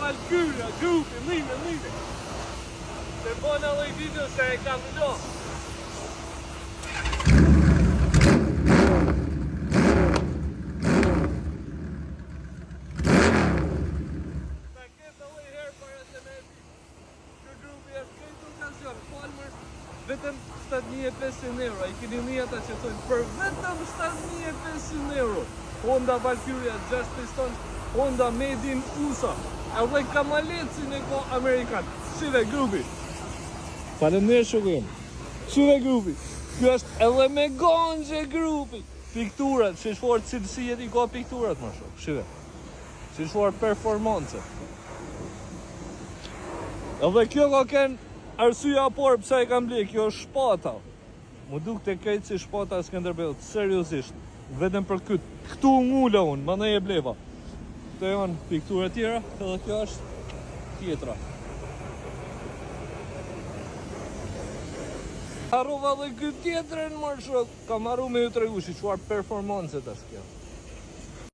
Valkyria, grupi, lime. Të bëna dhe i video se e kam do. Vetëm 7.500 euro, I keni një ata që thonë për vetëm 7.500 euro. Honda Valkyria 6 piston, Honda Made in USA. Edhe kamalecin e ko Amerikan. Shive grupi. Faleminderit shoku. Shive grupi. Kjo është edhe me gonxhe grupi. Pikturat, shishfor cilësijet I ka pikturat më shok. Shive. Shishfor performance. Edhe kjo ka ken arsyeja por pse e kam ble, kjo është shpata. Mu duk të krejt si shpata e Skënderbeut, seriosisht. Vetëm për këtu ngula unë, ma ne e bleva. Këto janë piktura tjera, edhe kjo është tjetra. Harrova dhe këtë tjetërën më shok, kam arru me ju tregu, shi çfarë performance të kjo.